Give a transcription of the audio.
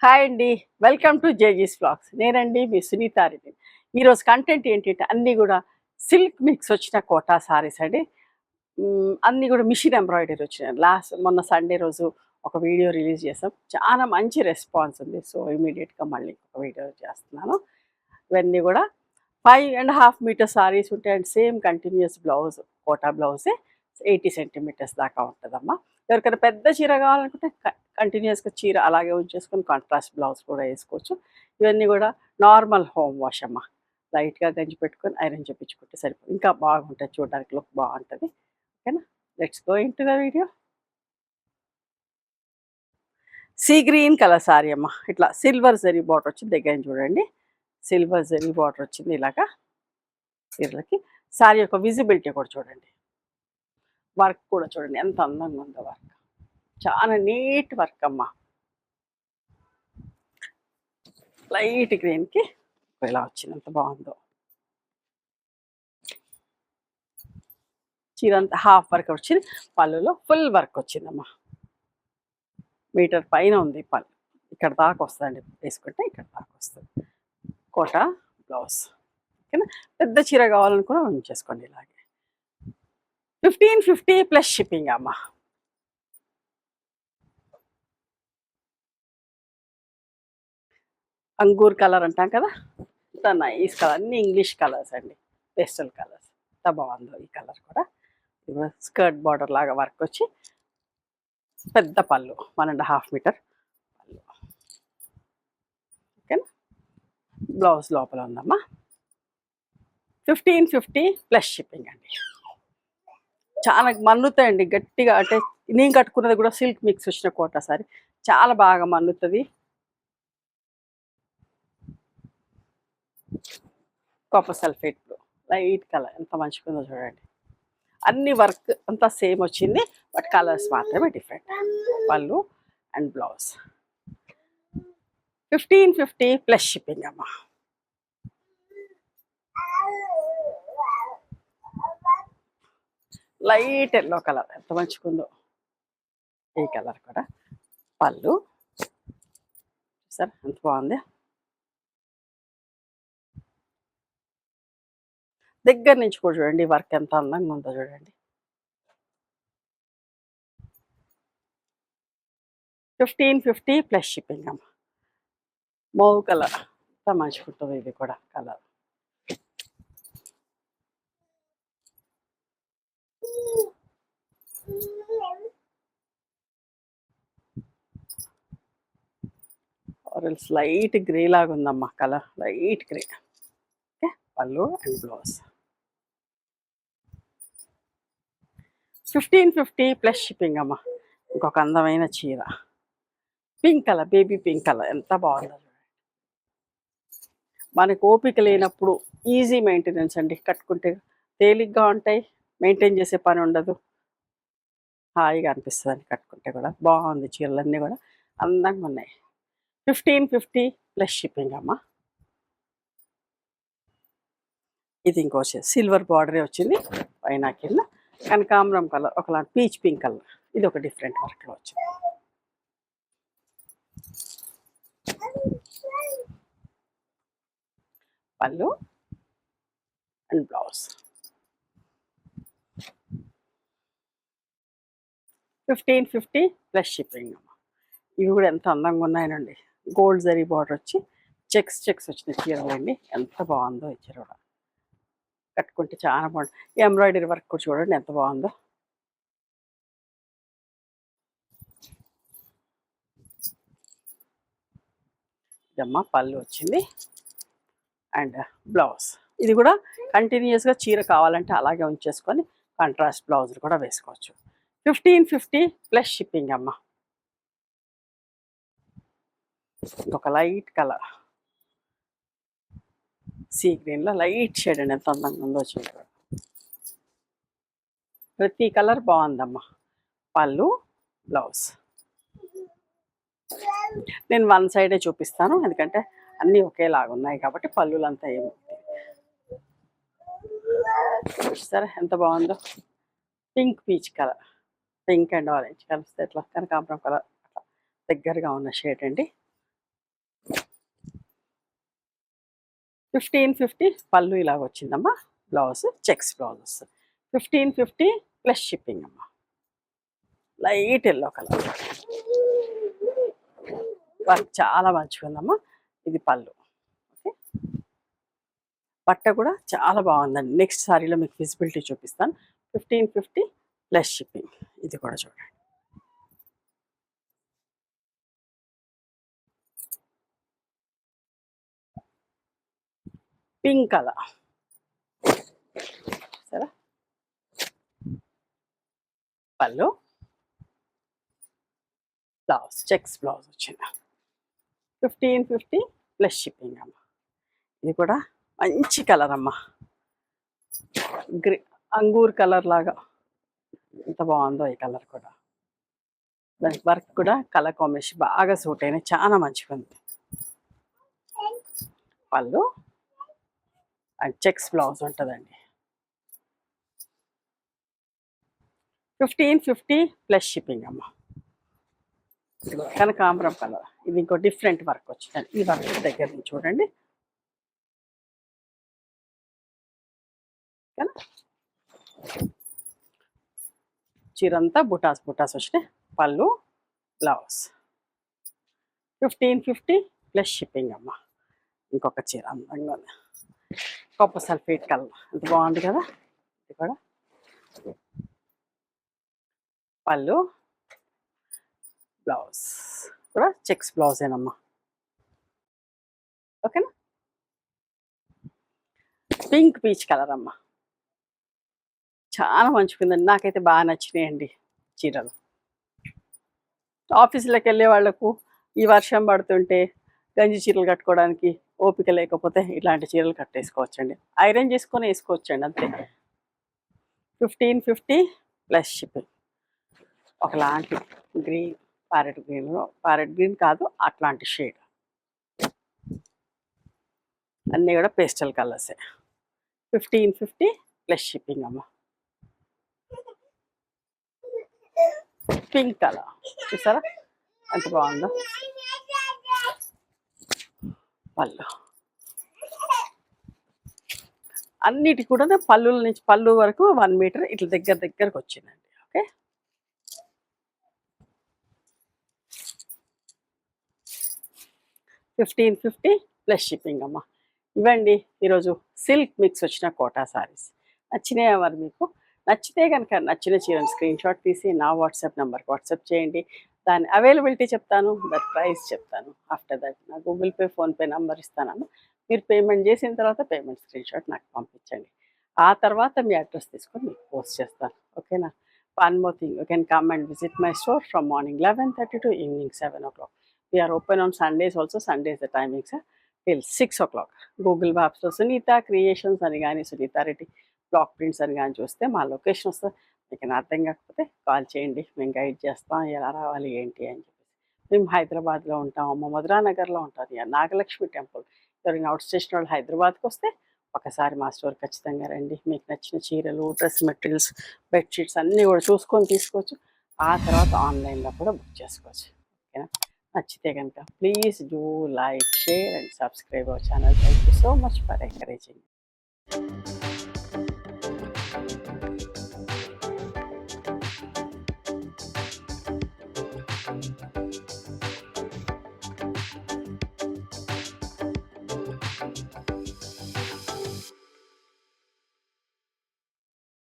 Hi అండి, welcome to జేజీస్ blogs. నేనండి మీ సునీతా రెడ్డి. ఈరోజు కంటెంట్ ఏంటంటే అన్నీ కూడా సిల్క్ మిక్స్ వచ్చిన కోటా సారీస్ అండి. అన్నీ కూడా మిషన్ ఎంబ్రాయిడరీ వచ్చినాయి. మొన్న సండే రోజు ఒక వీడియో రిలీజ్ చేసాం. చాలా మంచి రెస్పాన్స్ ఉంది. సో ఇమీడియట్గా మళ్ళీ ఒక వీడియో చేస్తున్నాను. ఇవన్నీ కూడా 5.5 మీటర్ సారీస్ ఉంటాయి and same continuous blouse, Kota బ్లౌజే 80 సెంటీమీటర్స్ దాకా ఉంటుందమ్మా. ఎవరికైనా పెద్ద చీర కావాలనుకుంటే కంటిన్యూస్గా చీర అలాగే ఉంచేసుకొని కాంట్రాస్ట్ బ్లౌజ్ కూడా వేసుకోవచ్చు. ఇవన్నీ కూడా నార్మల్ హోమ్ వాష్ అమ్మ. లైట్గా గంజి పెట్టుకొని ఐరన్ చేయించుకుంటే సరిపోతుంది. ఇంకా బాగుంటుంది, చూడడానికి లుక్ బాగుంటుంది. ఓకేనా, let's go in to the video. Sea green colour sorry అమ్మ. ఇట్లా సిల్వర్ జరీ బార్డర్ వచ్చింది, దగ్గర చూడండి. సిల్వర్ జరీ బార్డర్ వచ్చింది ఇలాగా చీరలకి. సారీ యొక్క విజిబిలిటీ కూడా చూడండి. వర్క్ కూడా చూడండి ఎంత అందంగా ఉందో. వర్క్ చాలా నీట్ వర్క్ అమ్మ. లైట్ గ్రీన్కి ఇలా వచ్చింది, ఎంత బాగుందో. చీర అంతా హాఫ్ వర్క్ వచ్చింది, పళ్ళులో ఫుల్ వర్క్ వచ్చిందమ్మా. మీటర్ పైన ఉంది పళ్ళు, ఇక్కడ దాకా వస్తుందండి. వేసుకుంటే ఇక్కడ దాకా వస్తుంది. కోటా బ్లౌజ్. ఓకేనా, పెద్ద చీర కావాలనుకున్నా ఉంచేసుకోండి ఇలాగే. 1550 ప్లస్ షిప్పింగ్ అమ్మ. అంగూర్ కలర్ అంటాం కదా, ఇంత నైస్ కలర్. అన్ని ఇంగ్లీష్ కలర్స్ అండి, పేస్టల్ కలర్స్. ఎంత బాగుందో ఈ కలర్ కూడా. స్కర్ట్ బార్డర్ లాగా వర్క్ వచ్చి పెద్ద పళ్ళు, 1.5 మీటర్ పళ్ళు. ఓకేనా, బ్లౌజ్ లోపల ఉందమ్మా. 1550 ప్లస్ షిప్పింగ్ అండి. చాలా మన్నుతాయండి గట్టిగా. అంటే నేను కట్టుకున్నది కూడా సిల్క్ మిక్స్ వచ్చిన కోటా సారీ, చాలా బాగా మన్నుతుంది. Copper sulphate blue, light colour, ఎంత మంచిగా చూడండి. అన్ని వర్క్ అంతా సేమ్ వచ్చింది, బట్ కలర్స్ మాత్రమే different. Pallu and blouse. 1550 plus shipping అమ్మా. లైట్ ఎల్లో కలర్, ఎంత మంచిగుందో ఈ కలర్ కూడా. పళ్ళు సార్ ఎంత బాగుంది. దగ్గర నుంచి కూడా చూడండి వర్క్ ఎంత అందంగా ఉందో చూడండి. 1550 ప్లస్ షిప్పింగ్ అమ్మ. మౌ కలర్ ఎంత మంచిగుంటుంది ఇది కూడా కలర్. ఆరెంజ్ లైట్ గ్రే లాగా ఉందమ్మా కలర్, లైట్ గ్రే. ఓకే, పళ్ళు అండ్ బ్లౌజ్. 1550 ప్లస్ షిప్పింగ్ అమ్మ. ఇంకొక అందమైన చీర, pink colour, baby pink colour, ఎంత బాగుందో. మనకు ఓపిక లేనప్పుడు ఈజీ మెయింటెనెన్స్ అండి. కట్టుకుంటే తేలిగ్గా ఉంటాయి, మెయింటైన్ చేసే పని ఉండదు, హాయిగా అనిపిస్తుంది అని కట్టుకుంటే కూడా. బాగుంది, చీరలన్నీ కూడా అందంగా ఉన్నాయి. 1550 ప్లస్ షిప్పింగ్ అమ్మ. ఇది ఇంకో సిల్వర్ బార్డరే వచ్చింది పైన కింద. కనకాంబరం కలర్, ఒకలాంటి పీచ్ పింక్ కలర్. ఇది ఒక డిఫరెంట్ వర్క్లో వచ్చింది. పళ్ళు అండ్ బ్లౌజ్. 1550 ప్లస్ షిప్పింగ్ అమ్మ. ఇవి కూడా ఎంత అందంగా ఉన్నాయనండి. గోల్డ్ జరీ బార్డర్ వచ్చి చెక్స్ వచ్చిన చీరలండి, ఎంత బాగుందో ఈ చీర కూడా. కట్టుకుంటే చాలా బాగుంటుంది. ఎంబ్రాయిడరీ వర్క్ కూడా చూడండి ఎంత బాగుందో. ఇదమ్మా పళ్ళు వచ్చింది అండ్ బ్లౌజ్. ఇది కూడా కంటిన్యూస్గా చీర కావాలంటే అలాగే ఉంచేసుకొని కాంట్రాస్ట్ బ్లౌజ్ కూడా వేసుకోవచ్చు. 1550 ప్లస్ షిప్పింగ్ అమ్మ. ఒక లైట్ కలర్, సీ గ్రీన్లో లైట్ షేడ్ అండి, ఎంత అందంగా ఉందో చీర. ప్రతి కలర్ బాగుందమ్మా. పళ్ళు బ్లౌజ్. నేను వన్ సైడే చూపిస్తాను, ఎందుకంటే అన్నీ ఒకేలాగా ఉన్నాయి కాబట్టి. పళ్ళులంతా ఏమి సరే ఎంత బాగుందో. Pink peach colour, pink and orange కలిస్తే ఎట్లా కనకాంబరం కలర్, అట్లా దగ్గరగా ఉన్న షేడ్ అండి. 1550 పళ్ళు ఇలాగ వచ్చిందమ్మా. బ్లౌజ్ చెక్స్ బ్లౌజ్ వస్తుంది. 1550 ప్లస్ షిప్పింగ్ అమ్మా. లైట్ ఎల్లో కలర్ వర్క్ చాలా మంచిగా ఉందమ్మా. ఇది పళ్ళు. ఓకే, బట్ట కూడా చాలా బాగుందండి. నెక్స్ట్ సారీలో మీకు విజిబిలిటీ చూపిస్తాను. 1550 ప్లస్ షిప్పింగ్. ఇది కూడా చూడండి. పింక్ కలర్ సరే, పళ్ళు బ్లౌజ్ చెక్స్ బ్లౌజ్ వచ్చింది. 1550 ప్లస్ షిప్పింగ్ అమ్మ. ఇది కూడా మంచి కలర్ అమ్మ. అంగూర్ కలర్ లాగా ఎంత బాగుందో ఈ కలర్ కూడా. దానికి వర్క్ కూడా కలర్ కాంబినేషన్ బాగా సూట్ అయినాయి, చాలా మంచిగా ఉంది. పళ్ళు అండ్ చెక్స్ బ్లౌజ్ ఉంటుందండి. 1550 ప్లస్ షిప్పింగ్ అమ్మ. కనకాంబరం కలర్. ఇది ఇంకో డిఫరెంట్ వర్క్ వచ్చిందండి. ఈ వర్క్ దగ్గర నుంచి చూడండి. చీరంతా బుటాస్ బుటాస్ వచ్చినాయి. పళ్ళు బ్లౌజ్ 1550 ప్లస్ షిప్పింగ్ అమ్మ. ఇంకొక చీర అందంగా ఉంది, కాపర్ సల్ఫేట్ కలర్. అంత బాగుంది కదా. ఇది కూడా పళ్ళు బ్లౌజ్ కూడా చెక్స్ బ్లౌజ్ ఏనమ్మా. ఓకేనా. పింక్ పీచ్ కలర్ అమ్మ. చాలా మంచిగుందండి, నాకైతే బాగా నచ్చినాయండి చీరలు. ఆఫీసులకు వెళ్ళే వాళ్ళకు ఈ వర్షం పడుతుంటే గంజి చీరలు కట్టుకోవడానికి ఓపిక లేకపోతే ఇలాంటి చీరలు కట్టేసుకోవచ్చండి. ఐరన్ చేసుకొని వేసుకోవచ్చండి అంతే. 1550 ప్లస్ షిప్పింగ్. ఒకలాంటి గ్రీన్, ప్యారెట్ గ్రీన్ కాదు, అట్లాంటి షేడ్. అన్నీ కూడా పేస్టల్ కలర్సే. 1550 ప్లస్ షిప్పింగ్ అమ్మ. పింక్ కలర్ చూసారా ఎంత బాగుందో. పళ్ళు అన్నిటి కూడా పళ్ళుల నుంచి పళ్ళు వరకు 1 మీటర్ ఇట్లా దగ్గరకు వచ్చిందండి. ఓకే, $1550 ప్లస్ షిప్పింగ్ అమ్మ. ఇవ్వండి ఈరోజు సిల్క్ మిక్స్ వచ్చిన కోటా సారీస్. నచ్చినాయా మరి మీకు? నచ్చితే కనుక నచ్చిన చీరను స్క్రీన్ షాట్ తీసి నా వాట్సాప్ నెంబర్కి వాట్సాప్ చేయండి. దాని అవైలబిలిటీ చెప్తాను, దాని ప్రైస్ చెప్తాను. ఆఫ్టర్ దట్ నా గూగుల్ పే, ఫోన్పే నెంబర్ ఇస్తానమ్మా. మీరు పేమెంట్ చేసిన తర్వాత పేమెంట్ స్క్రీన్ షాట్ నాకు పంపించండి. ఆ తర్వాత మీ అడ్రస్ తీసుకొని మీకు పోస్ట్ చేస్తాను. ఓకేనా. One more thing, you can come and visit my store from morning 11:30 to evening 7 o'clock. We are open on Sundays also. Sundays the timings are till 6 o'clock. Google మ్యాప్స్లో Sunitha creations అని కానీ, Sunitha Reddy block prints అని కానీ చూస్తే మా location వస్తుంది. మీకు అర్థం కాకపోతే కాల్ చేయండి, మేము గైడ్ చేస్తాం ఎలా రావాలి ఏంటి అని చెప్పేసి. మేము హైదరాబాద్లో ఉంటాము, మధురా నగర్లో ఉంటుంది నాగలక్ష్మి టెంపుల్. ఎవరైనా అవుట్ స్టేషన్ వాళ్ళు హైదరాబాద్కి వస్తే ఒకసారి మా స్టోర్ ఖచ్చితంగా రండి. మీకు నచ్చిన చీరలు, డ్రెస్ మెటీరియల్స్, బెడ్షీట్స్ అన్నీ కూడా చూసుకొని తీసుకోవచ్చు. ఆ తర్వాత ఆన్లైన్లో కూడా బుక్ చేసుకోవచ్చు. ఓకేనా. నచ్చితే కనుక please do like, share and subscribe our channel. Thank you so much for encouraging.